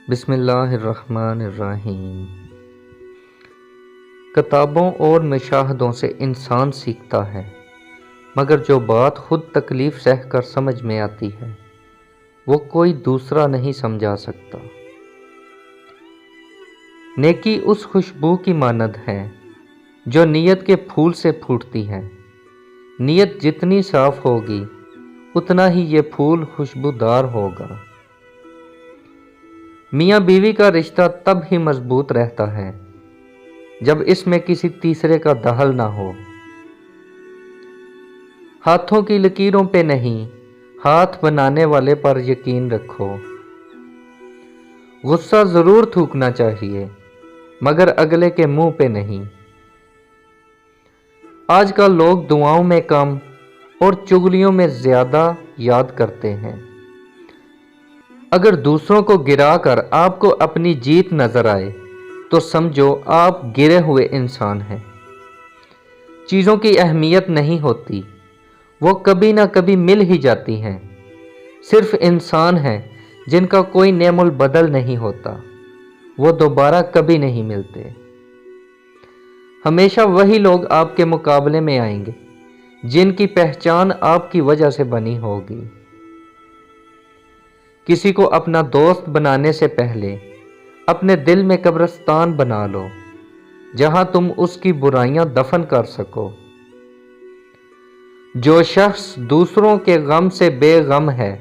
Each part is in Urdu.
بسم اللہ الرحمن الرحیم۔ کتابوں اور مشاہدوں سے انسان سیکھتا ہے، مگر جو بات خود تکلیف سہ کر سمجھ میں آتی ہے وہ کوئی دوسرا نہیں سمجھا سکتا۔ نیکی اس خوشبو کی مانند ہے جو نیت کے پھول سے پھوٹتی ہے۔ نیت جتنی صاف ہوگی اتنا ہی یہ پھول خوشبودار ہوگا۔ میاں بیوی کا رشتہ تب ہی مضبوط رہتا ہے جب اس میں کسی تیسرے کا دخل نہ ہو۔ ہاتھوں کی لکیروں پہ نہیں، ہاتھ بنانے والے پر یقین رکھو۔ غصہ ضرور تھوکنا چاہیے مگر اگلے کے منہ پہ نہیں۔ آج کل لوگ دعاؤں میں کم اور چغلیوں میں زیادہ یاد کرتے ہیں۔ اگر دوسروں کو گرا کر آپ کو اپنی جیت نظر آئے تو سمجھو آپ گرے ہوئے انسان ہیں۔ چیزوں کی اہمیت نہیں ہوتی، وہ کبھی نہ کبھی مل ہی جاتی ہیں۔ صرف انسان ہیں جن کا کوئی نعم البدل نہیں ہوتا، وہ دوبارہ کبھی نہیں ملتے۔ ہمیشہ وہی لوگ آپ کے مقابلے میں آئیں گے جن کی پہچان آپ کی وجہ سے بنی ہوگی۔ کسی کو اپنا دوست بنانے سے پہلے اپنے دل میں قبرستان بنا لو جہاں تم اس کی برائیاں دفن کر سکو۔ جو شخص دوسروں کے غم سے بے غم ہے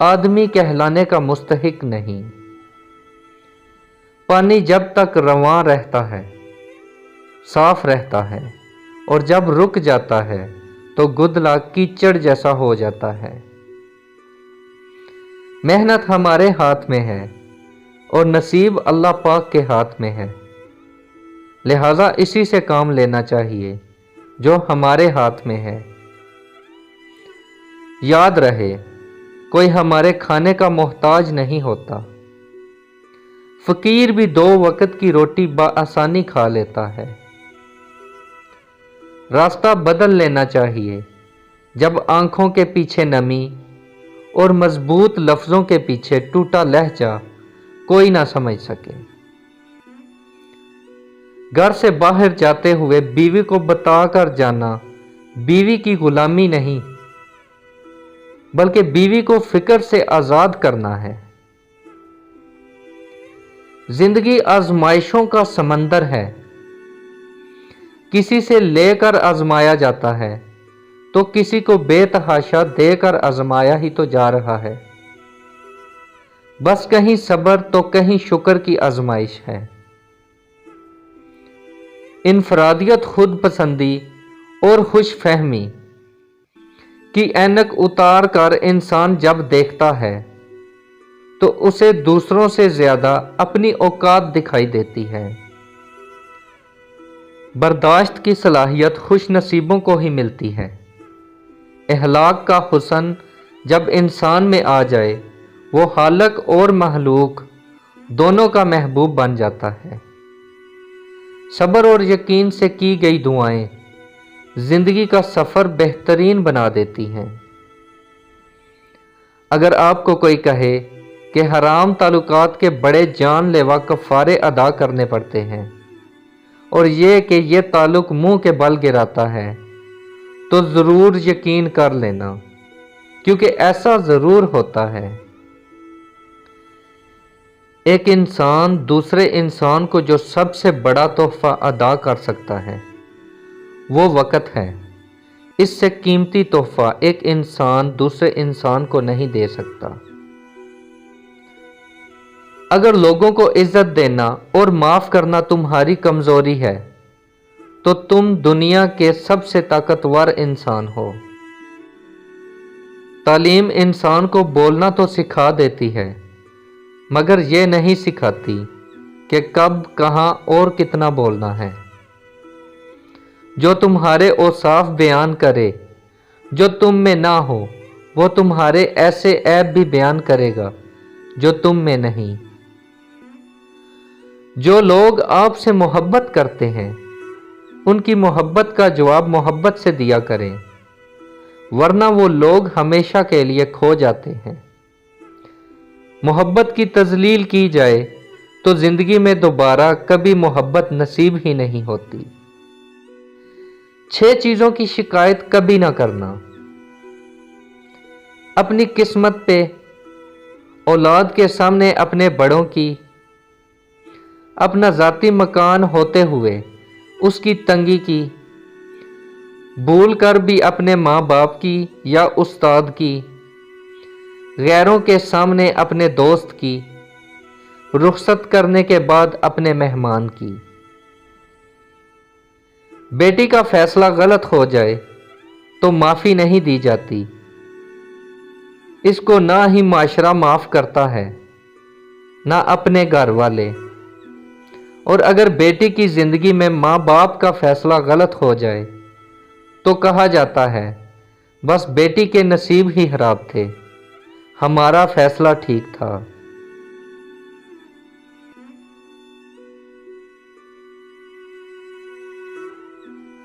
آدمی کہلانے کا مستحق نہیں۔ پانی جب تک رواں رہتا ہے صاف رہتا ہے اور جب رک جاتا ہے تو گدلا کیچڑ جیسا ہو جاتا ہے۔ محنت ہمارے ہاتھ میں ہے اور نصیب اللہ پاک کے ہاتھ میں ہے، لہٰذا اسی سے کام لینا چاہیے جو ہمارے ہاتھ میں ہے۔ یاد رہے، کوئی ہمارے کھانے کا محتاج نہیں ہوتا۔ فقیر بھی 2 وقت کی روٹی بآسانی کھا لیتا ہے۔ راستہ بدل لینا چاہیے جب آنکھوں کے پیچھے نمی اور مضبوط لفظوں کے پیچھے ٹوٹا لہجہ کوئی نہ سمجھ سکے۔ گھر سے باہر جاتے ہوئے بیوی کو بتا کر جانا بیوی کی غلامی نہیں بلکہ بیوی کو فکر سے آزاد کرنا ہے۔ زندگی آزمائشوں کا سمندر ہے، کسی سے لے کر آزمایا جاتا ہے تو کسی کو بے تحاشا دے کر آزمایا ہی تو جا رہا ہے۔ بس کہیں صبر تو کہیں شکر کی آزمائش ہے۔ انفرادیت، خود پسندی اور خوش فہمی کی اینک اتار کر انسان جب دیکھتا ہے تو اسے دوسروں سے زیادہ اپنی اوقات دکھائی دیتی ہے۔ برداشت کی صلاحیت خوش نصیبوں کو ہی ملتی ہے۔ اخلاق کا حسن جب انسان میں آ جائے وہ خالق اور مخلوق دونوں کا محبوب بن جاتا ہے۔ صبر اور یقین سے کی گئی دعائیں زندگی کا سفر بہترین بنا دیتی ہیں۔ اگر آپ کو کوئی کہے کہ حرام تعلقات کے بڑے جان لیوا کفارے ادا کرنے پڑتے ہیں اور یہ تعلق منہ کے بل گراتا ہے تو ضرور یقین کر لینا، کیونکہ ایسا ضرور ہوتا ہے۔ ایک انسان دوسرے انسان کو جو سب سے بڑا تحفہ ادا کر سکتا ہے وہ وقت ہے۔ اس سے قیمتی تحفہ ایک انسان دوسرے انسان کو نہیں دے سکتا۔ اگر لوگوں کو عزت دینا اور معاف کرنا تمہاری کمزوری ہے تو تم دنیا کے سب سے طاقتور انسان ہو۔ تعلیم انسان کو بولنا تو سکھا دیتی ہے مگر یہ نہیں سکھاتی کہ کب، کہاں اور کتنا بولنا ہے۔ جو تمہارے اوصاف بیان کرے جو تم میں نہ ہو وہ تمہارے ایسے عیب بھی بیان کرے گا جو تم میں نہیں۔ جو لوگ آپ سے محبت کرتے ہیں ان کی محبت کا جواب محبت سے دیا کریں، ورنہ وہ لوگ ہمیشہ کے لیے کھو جاتے ہیں۔ محبت کی تذلیل کی جائے تو زندگی میں دوبارہ کبھی محبت نصیب ہی نہیں ہوتی۔ 6 چیزوں کی شکایت کبھی نہ کرنا۔ اپنی قسمت پہ، اولاد کے سامنے اپنے بڑوں کی، اپنا ذاتی مکان ہوتے ہوئے اس کی تنگی کی، بھول کر بھی اپنے ماں باپ کی یا استاد کی، غیروں کے سامنے اپنے دوست کی، رخصت کرنے کے بعد اپنے مہمان کی۔ بیٹی کا فیصلہ غلط ہو جائے تو معافی نہیں دی جاتی، اس کو نہ ہی معاشرہ معاف کرتا ہے، نہ اپنے گھر والے۔ اور اگر بیٹی کی زندگی میں ماں باپ کا فیصلہ غلط ہو جائے تو کہا جاتا ہے بس بیٹی کے نصیب ہی خراب تھے، ہمارا فیصلہ ٹھیک تھا۔